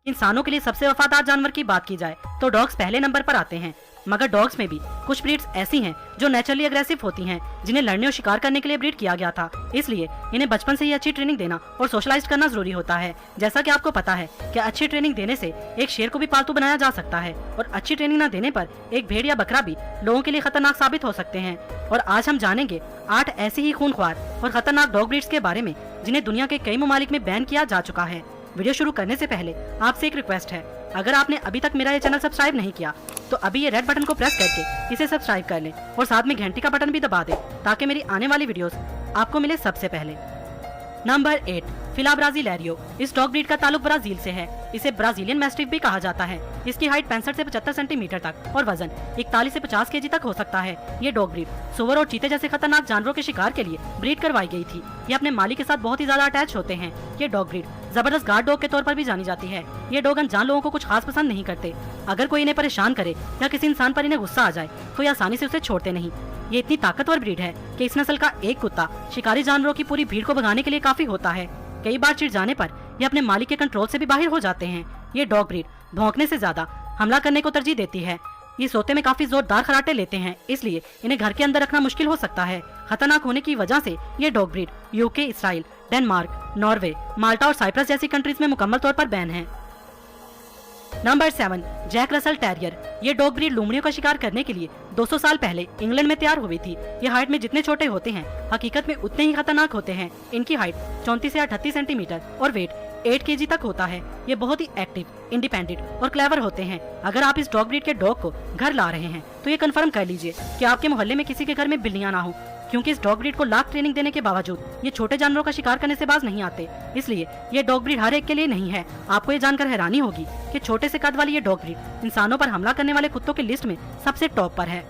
इंसानों के लिए सबसे वफादार जानवर की बात की जाए तो डॉग्स पहले नंबर पर आते हैं। मगर डॉग्स में भी कुछ ब्रीड्स ऐसी हैं जो नेचुरली अग्रेसिव होती हैं, जिन्हें लड़ने और शिकार करने के लिए ब्रीड किया गया था। इसलिए इन्हें बचपन से ही अच्छी ट्रेनिंग देना और सोशलाइज करना जरूरी होता है। जैसा कि आपको पता है कि अच्छी ट्रेनिंग देने से एक शेर को भी पालतू बनाया जा सकता है, और अच्छी ट्रेनिंग न देने पर एक भेड़ या बकरा भी लोगों के लिए खतरनाक साबित हो सकते हैं। और आज हम जानेंगे 8 ऐसी ही खूंखार और खतरनाक डॉग ब्रीड्स के बारे में जिन्हें दुनिया के कई ममालिक में बैन किया जा चुका है। वीडियो शुरू करने से पहले आपसे एक रिक्वेस्ट है, अगर आपने अभी तक मेरा ये चैनल सब्सक्राइब नहीं किया तो अभी ये रेड बटन को प्रेस करके इसे सब्सक्राइब कर लें और साथ में घंटी का बटन भी दबा दें ताकि मेरी आने वाली वीडियोस आपको मिले सबसे पहले। नंबर 8, फिला ब्राजीलैरियो। इस डॉग ब्रीड का ताल्लुक ब्राजील से है। इसे ब्राजीलियन मैस्टिफ भी कहा जाता है। इसकी हाइट 65 से 75 सेंटीमीटर तक और वजन 41 से 50 केजी तक हो सकता है। ये डॉग ब्रीड सुअर और चीते जैसे खतरनाक जानवरों के शिकार के लिए ब्रीड करवाई गई थी। ये अपने मालिक के साथ बहुत ही ज्यादा अटैच होते हैं। ये डॉग ब्रीड जबरदस्त गार्ड डॉग के तौर पर भी जानी जाती है। ये डॉग अनजान लोगों को कुछ खास पसंद नहीं करते। अगर कोई इन्हें परेशान करे या किसी इंसान पर इन्हें गुस्सा आ जाए तो ये आसानी से उसे छोड़ते नहीं। ये इतनी ताकतवर ब्रीड है कि इस नस्ल का एक कुत्ता शिकारी जानवरों की पूरी भीड़ को भगाने के लिए काफी होता है। कई बार चिढ़ जाने पर ये अपने मालिक के कंट्रोल से भी बाहर हो जाते हैं। ये डॉग ब्रीड भौंकने से ज्यादा हमला करने को तरजीह देती है। ये सोते में काफी जोरदार खराटे लेते हैं, इसलिए इन्हें घर के अंदर रखना मुश्किल हो सकता है। खतरनाक होने की वजह से ये dog breed UK, Israel, Denmark, Norway, Malta और साइप्रस जैसी कंट्रीज में मुकम्मल तौर पर बैन है। Number 7, Jack Russell terrier. ये डॉग ब्रीड लोमड़ियों का शिकार करने के लिए 200 साल पहले इंग्लैंड में तैयार हुई थी। ये हाइट में जितने छोटे होते हैं हकीकत में उतने ही खतरनाक होते हैं। इनकी हाइट 34 से 38 सेंटीमीटर और वेट 8 केजी तक होता है। ये बहुत ही एक्टिव, इंडिपेंडेंट और क्लेवर होते हैं। अगर आप इस डॉग ब्रीड के डॉग को घर ला रहे हैं तो ये कंफर्म कर लीजिए कि आपके मोहल्ले में किसी के घर में बिल्लियां ना हो, क्योंकि इस डॉग ब्रीड को लाख ट्रेनिंग देने के बावजूद ये छोटे जानवरों का शिकार करने से बाज नहीं आते। इसलिए ये डॉग ब्रीड हर एक के लिए नहीं है। आपको ये जानकर हैरानी होगी कि छोटे से कद वाली ये डॉग ब्रीड इंसानों पर हमला करने वाले कुत्तों की लिस्ट में सबसे टॉप पर है।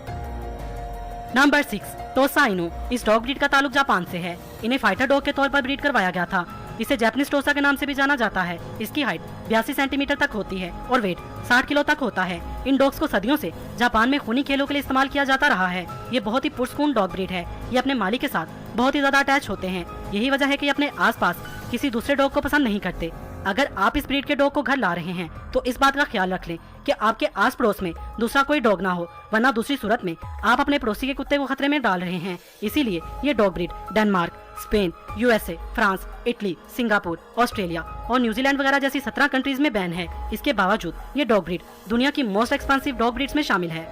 नंबर 6, टोसा इनु। इस डॉग ब्रीड का ताल्लुक जापान से है। इन्हें फाइटर डॉग के तौर पर ब्रीड करवाया गया था। इसे जैपनीज टोसा के नाम से भी जाना जाता है। इसकी हाइट 82 सेंटीमीटर तक होती है और वेट 60 किलो तक होता है। इन डॉग्स को सदियों से जापान में खूनी खेलों के लिए इस्तेमाल किया जाता रहा है। ये बहुत ही पुरस्कून डॉग ब्रीड है। ये अपने मालिक के साथ बहुत ही ज्यादा अटैच होते हैं। यही वजह है कि ये अपने आसपास किसी दूसरे डॉग को पसंद नहीं करते। अगर आप इस ब्रीड के डॉग को घर ला रहे हैं तो इस बात का ख्याल रख लें कि आपके आस पड़ोस में दूसरा कोई डॉग ना हो, वरना दूसरी सूरत में आप अपने पड़ोसी के कुत्ते को खतरे में डाल रहे हैं। इसीलिए ये dog breed Denmark, Spain, USA, France, Italy, Singapore, Australia और न्यूजीलैंड वगैरह जैसी 17 कंट्रीज में बैन है। इसके बावजूद ये डॉग ब्रीड दुनिया की मोस्ट एक्सपेंसिव डॉग ब्रीड्स में शामिल है।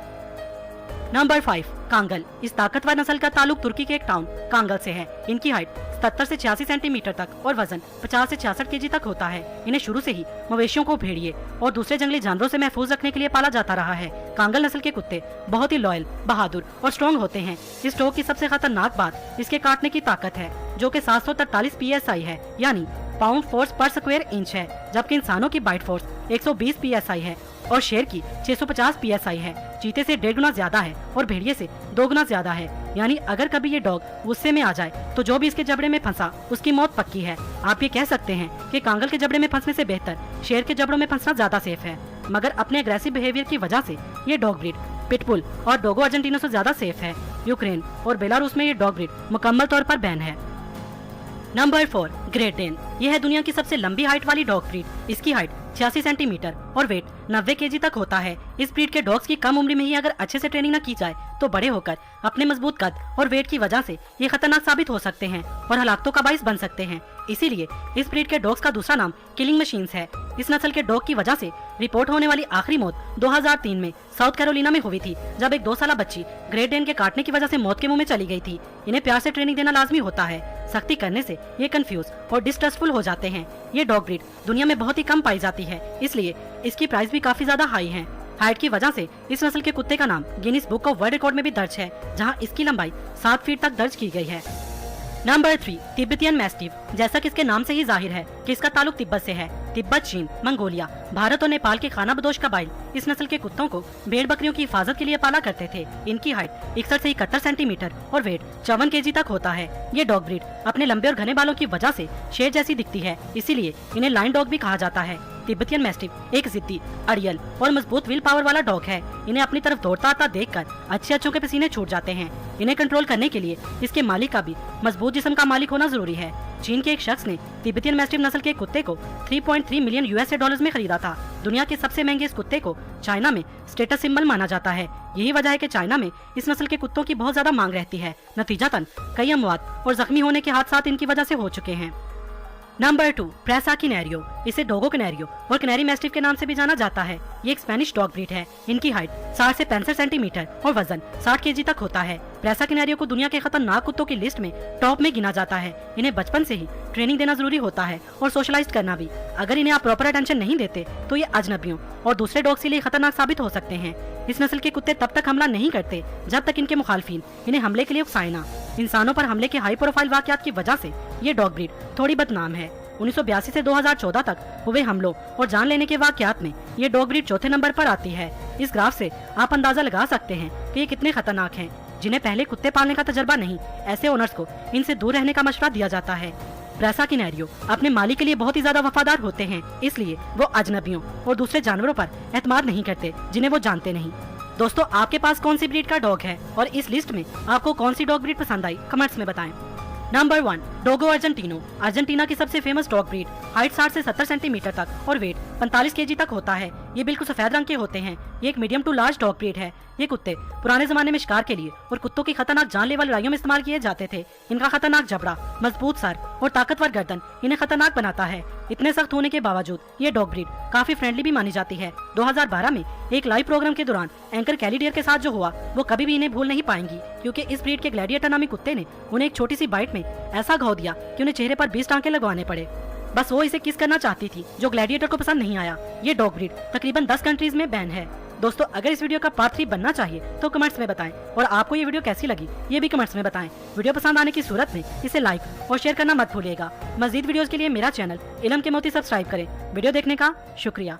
Number 5, Kangal. इस ताकतवर नस्ल का ताल्लुक तुर्की के एक टाउन कांगल से है। इनकी हाइट 77 से 86 सेंटीमीटर तक और वजन 50 से 66 केजी तक होता है। इन्हें शुरू से ही मवेशियों को भेड़िए और दूसरे जंगली जानवरों से महफूज रखने के लिए पाला जाता रहा है। कांगल नस्ल के कुत्ते बहुत ही लॉयल, बहादुर और स्ट्रॉन्ग होते हैं। इस डॉग की सबसे खतरनाक बात इसके काटने की ताकत है, जो कि 743 PSI है, यानी पाउंड फोर्स पर स्क्वायर इंच है, जबकि इंसानों की बाइट फोर्स 120 PSI है और शेर की 650 PSI है। चीते से 1.5 गुना ज्यादा है और भेड़िए से 2 गुना ज्यादा है। यानी अगर कभी ये डॉग गुस्से में आ जाए तो जो भी इसके जबड़े में फंसा उसकी मौत पक्की है। आप ये कह सकते हैं कि कांगल के जबड़े में फंसने से बेहतर शेर के जबड़ों में फंसना ज्यादा सेफ है। मगर अपने अग्रेसिव बिहेवियर की वजह से ये डॉग ब्रीड पिटबुल और डोगो अर्जेंटिनो से ज्यादा सेफ है। यूक्रेन और बेलारूस में ये डॉग ब्रीड मुकम्मल तौर पर बैन है। Number 4, Great Dane. यह है दुनिया की सबसे लंबी हाइट वाली डॉग ब्रीड। इसकी हाइट 86 सेंटीमीटर और वेट 90 केजी तक होता है। इस ब्रीड के डॉग्स की कम उम्र में ही अगर अच्छे से ट्रेनिंग न की जाए तो बड़े होकर अपने मजबूत कद और वेट की वजह से ये खतरनाक साबित हो सकते हैं और हलाकतों का बाइस बन सकते हैं। इसीलिए इस ब्रीड के डॉग्स का दूसरा नाम किलिंग मशीन्स है। इस नस्ल के डॉग की वजह से रिपोर्ट होने वाली आखिरी मौत 2003 में साउथ कैरोलिना में हुई थी, जब एक 2 साल बच्ची ग्रेट डेन के काटने की वजह से मौत के मुंह में चली गई थी। इन्हें प्यार से ट्रेनिंग देना लाजमी होता है। सख्ती करने से ये कंफ्यूज और डिस्ट्रस्टफुल हो जाते हैं। ये डॉग ब्रीड दुनिया में बहुत ही कम पाई जाती है, इसलिए इसकी प्राइस भी काफी ज्यादा हाई है। हाइट की वजह से इस नस्ल के कुत्ते का नाम Guinness book of world record में भी दर्ज है, जहां इसकी लंबाई 7 फीट तक दर्ज की गई है। Number 3, Tibetan mastiff. जैसा कि इसके नाम से ही जाहिर है कि इसका ताल्लुक तिब्बत से है। तिब्बत, चीन, मंगोलिया, भारत और नेपाल के खाना बदोश कबाइल इस नस्ल के कुत्तों को भेड़ बकरियों की हिफाजत के लिए पाला करते थे। इनकी हाइट 61 से 71 सेंटीमीटर और वेट 54 केजी तक होता है। ये डॉग ब्रीड अपने लंबे और घने बालों की वजह से शेर जैसी दिखती है, इसीलिए इन्हें लाइन डॉग भी कहा जाता है। तिब्बतियन मैस्टिफ एक जिद्दी, अड़ियल और मजबूत विल पावर वाला डॉग है। इन्हें अपनी तरफ दौड़ता आता देखकर अच्छे अच्छों के पसीने छूट जाते हैं। इन्हें कंट्रोल करने के लिए इसके मालिक का भी मजबूत जिस्म का मालिक होना जरूरी है। चीन के एक शख्स ने तिब्बतियन मैस्टिफ नस्ल के कुत्ते को 3.3 मिलियन यूएसए डॉलर्स में खरीदा था। दुनिया के सबसे महंगे इस कुत्ते को चाइना में स्टेटस सिंबल माना जाता है। यही वजह है कि चाइना में इस नस्ल के कुत्तों की बहुत ज्यादा मांग रहती है। नतीजतन कई अमवात और जख्मी होने के हादसात इनकी वजह से हो चुके हैं। नंबर 2, प्रेसा कैनेरियो। इसे डोगो कैनेरियो और कैनेरी मैस्टिफ के नाम से भी जाना जाता है। ये एक स्पेनिश डॉग ब्रीड है। इनकी हाइट 60 से 65 सेंटीमीटर और वजन 60 केजी तक होता है। प्रेसा कैनेरियो को दुनिया के खतरनाक कुत्तों की लिस्ट में टॉप में गिना जाता है। इन्हें बचपन से ही ट्रेनिंग देना जरूरी होता है और सोशलाइज करना भी। अगर इन्हें आप प्रॉपर अटेंशन नहीं देते तो ये अजनबियों और दूसरे डॉग्स के लिए खतरनाक साबित हो सकते हैं। इस नस्ल के कुत्ते तब तक हमला नहीं करते जब तक इनके मुखालफिन इन्हें हमले के लिए उकसाए ना। इंसानों पर हमले के हाई प्रोफाइल वाकयात की वजह से ये डॉग ब्रीड थोड़ी बदनाम है। 1982 से 2014 तक हुए हमलों और जान लेने के वाकयात में ये डॉग ब्रीड चौथे नंबर पर आती है। इस ग्राफ से आप अंदाजा लगा सकते हैं कि ये कितने खतरनाक हैं। जिन्हें पहले कुत्ते पालने का तजर्बा नहीं, ऐसे ओनर्स को इनसे दूर रहने का मशवरा दिया जाता है। प्रेसा कैनेरियो अपने मालिक के लिए बहुत ही ज्यादा वफादार होते हैं, इसलिए वो अजनबियों और दूसरे जानवरों पर एतमाद नहीं करते जिन्हें वो जानते नहीं। दोस्तों, आपके पास कौन सी ब्रीड का डॉग है और इस लिस्ट में आपको कौन सी डॉग ब्रीड पसंद आई, कमेंट्स में बताएं। Number 1, डोगो Argentino. अर्जेंटीना की सबसे फेमस डॉग ब्रीड। हाइट 60 से 70 सेंटीमीटर तक और वेट 45 केजी तक होता है। ये बिल्कुल सफेद रंग के होते हैं। ये एक medium to large dog breed है। ये कुत्ते पुराने जमाने में शिकार के लिए और कुत्तों की खतरनाक जानलेवा लड़ाइयों में इस्तेमाल किए जाते थे। इनका खतरनाक जबड़ा, मजबूत सर और ताकतवर गर्दन इन्हें खतरनाक बनाता है। इतने सख्त होने के बावजूद ये डॉग ब्रीड काफी फ्रेंडली भी मानी जाती है। 2012 में एक लाइव प्रोग्राम के दौरान एंकर कैली डियर के साथ जो हुआ वो कभी भी इन्हें भूल नहीं पाएंगी, क्योंकि इस ब्रीड के ग्लैडिएटर नामी कुत्ते ने उन्हें एक छोटी सी बाइट में ऐसा घाव दिया कि उन्हें चेहरे पर 20 टांके लगवाने पड़े। बस वो इसे किस करना चाहती थी, जो ग्लैडिएटर को पसंद नहीं आया। ये डॉग ब्रीड तकरीबन 10 कंट्रीज में बैन है। दोस्तों, अगर इस वीडियो का पार्ट 3 बनना चाहिए तो कमेंट्स में बताएं और आपको ये वीडियो कैसी लगी ये भी कमेंट्स में बताएं। वीडियो पसंद आने की सूरत में इसे लाइक और शेयर करना मत भूलिएगा। मजीद वीडियोस के लिए मेरा चैनल इल्म के मोती सब्सक्राइब करें। वीडियो देखने का शुक्रिया।